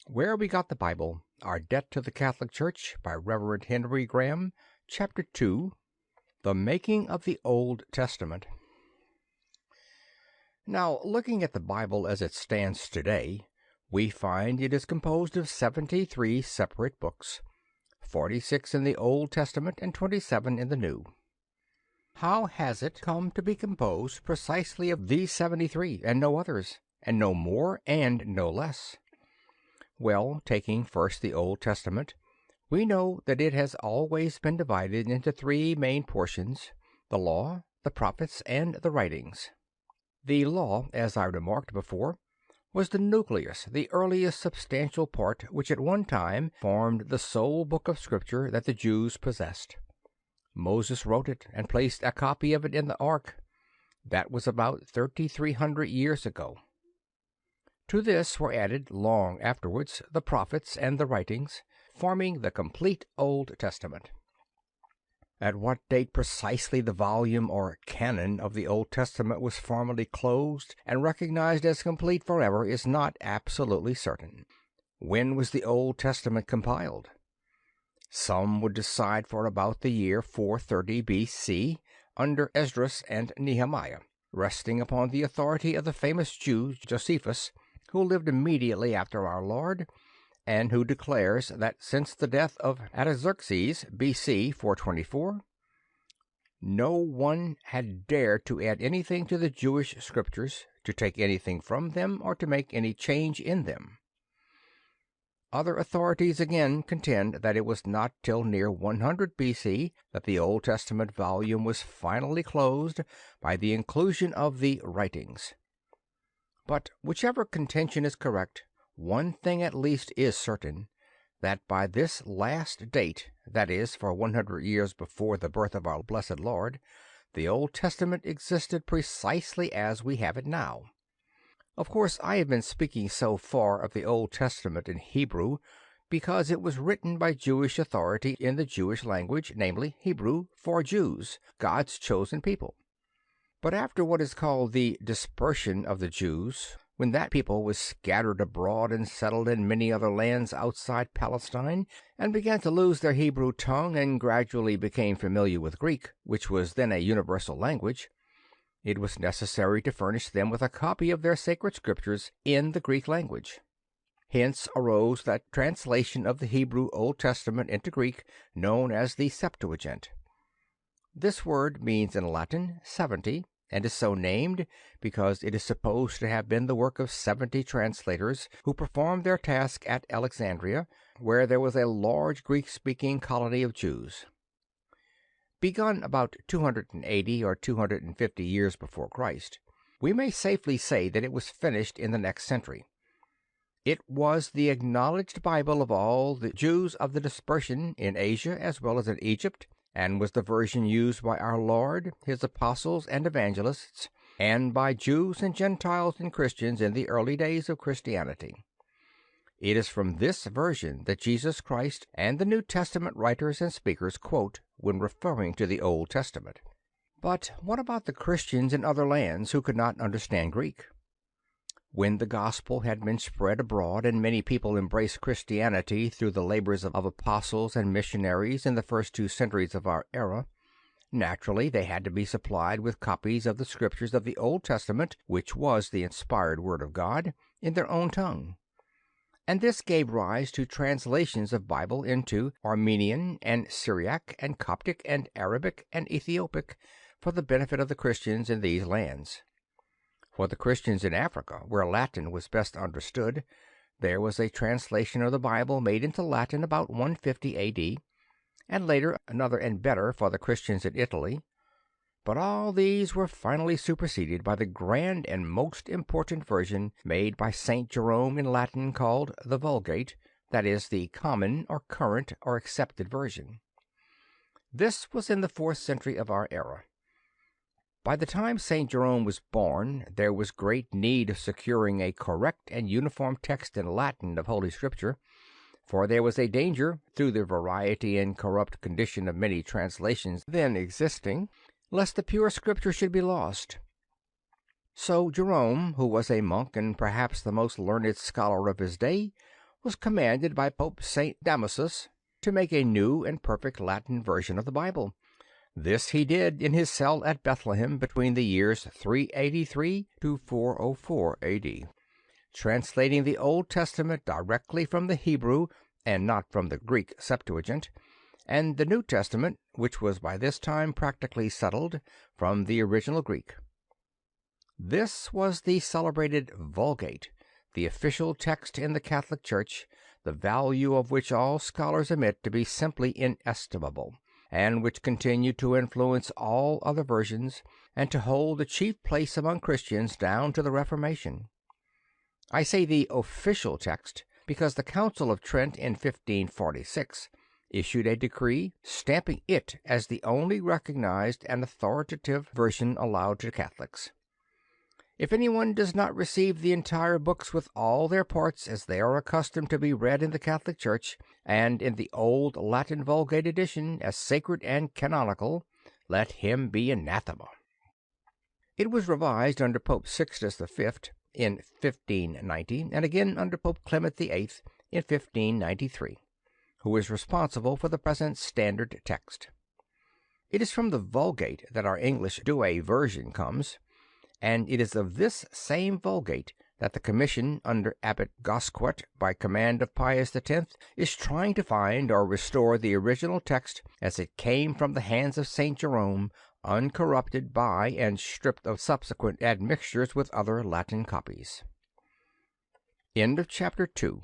Where We Got the Bible, Our Debt to the Catholic Church by Reverend Henry Graham, Chapter 2, The Making of the Old Testament. Now, looking at the Bible as it stands today, we find it is composed of 73 separate books, 46 in the Old Testament and 27 in the New. How has it come to be composed precisely of these 73 and no others, and no more and no less? Well, taking first the Old Testament, we know that it has always been divided into three main portions: the Law, the Prophets, and the Writings. The Law, as I remarked before, was the nucleus, the earliest substantial part which at one time formed the sole book of Scripture that the Jews possessed. Moses wrote it and placed a copy of it in the ark. That was about 3,300 years ago. To this were added, long afterwards, the prophets and the writings, forming the complete Old Testament. At what date precisely the volume or canon of the Old Testament was formally closed and recognized as complete forever is not absolutely certain. When was the Old Testament compiled? Some would decide for about the year 430 B.C., under Esdras and Nehemiah, resting upon the authority of the famous Jew Josephus, who lived immediately after our Lord, and who declares that since the death of Artaxerxes, B.C. 424, no one had dared to add anything to the Jewish Scriptures, to take anything from them, or to make any change in them. Other authorities again contend that it was not till near 100 B.C. that the Old Testament volume was finally closed by the inclusion of the Writings. But whichever contention is correct, one thing at least is certain, that by this last date, that is, for 100 years before the birth of our blessed Lord, the Old Testament existed precisely as we have it now. Of course, I have been speaking so far of the Old Testament in Hebrew because it was written by Jewish authority in the Jewish language, namely Hebrew, for Jews, God's chosen people. But after what is called the dispersion of the Jews, when that people was scattered abroad and settled in many other lands outside Palestine, and began to lose their Hebrew tongue and gradually became familiar with Greek, which was then a universal language, it was necessary to furnish them with a copy of their sacred Scriptures in the Greek language. Hence arose that translation of the Hebrew Old Testament into Greek known as the Septuagint. This word means in Latin 70, and is so named because it is supposed to have been the work of 70 translators who performed their task at Alexandria, where there was a large Greek-speaking colony of Jews. Begun about 280 or 250 years before Christ, we may safely say that it was finished in the next century. It was the acknowledged Bible of all the Jews of the dispersion in Asia as well as in Egypt, and was the version used by our Lord, His apostles and evangelists, and by Jews and Gentiles and Christians in the early days of Christianity. It is from this version that Jesus Christ and the New Testament writers and speakers quote when referring to the Old Testament. But what about the Christians in other lands who could not understand Greek? When the gospel had been spread abroad and many people embraced Christianity through the labors of apostles and missionaries in the first 2 centuries of our era, naturally they had to be supplied with copies of the Scriptures of the Old Testament, which was the inspired Word of God, in their own tongue. And this gave rise to translations of Bible into Armenian and Syriac and Coptic and Arabic and Ethiopic for the benefit of the Christians in these lands. For the Christians in Africa, where Latin was best understood, there was a translation of the Bible made into Latin about 150 A.D., and later another and better for the Christians in Italy. But all these were finally superseded by the grand and most important version made by St. Jerome in Latin called the Vulgate, that is, the common or current or accepted version. This was in the 4th century of our era. By the time St. Jerome was born, there was great need of securing a correct and uniform text in Latin of Holy Scripture, for there was a danger, through the variety and corrupt condition of many translations then existing, lest the pure Scripture should be lost. So Jerome, who was a monk and perhaps the most learned scholar of his day, was commanded by Pope St. Damasus to make a new and perfect Latin version of the Bible. This he did in his cell at Bethlehem between the years 383 to 404 A.D., translating the Old Testament directly from the Hebrew and not from the Greek Septuagint, and the New Testament, which was by this time practically settled, from the original Greek. This was the celebrated Vulgate, the official text in the Catholic Church, the value of which all scholars admit to be simply inestimable, and which continued to influence all other versions and to hold the chief place among Christians down to the Reformation. I say the official text because the Council of Trent in 1546 issued a decree stamping it as the only recognized and authoritative version allowed to Catholics. If anyone does not receive the entire books with all their parts as they are accustomed to be read in the Catholic Church, and in the old Latin Vulgate edition as sacred and canonical, let him be anathema. It was revised under Pope Sixtus V in 1590, and again under Pope Clement VIII in 1593, who is responsible for the present standard text. It is from the Vulgate that our English Douay version comes, and it is of this same Vulgate that the Commission under Abbot Gosquet, by command of Pius X, is trying to find or restore the original text as it came from the hands of St. Jerome, uncorrupted by and stripped of subsequent admixtures with other Latin copies. End of chapter 2.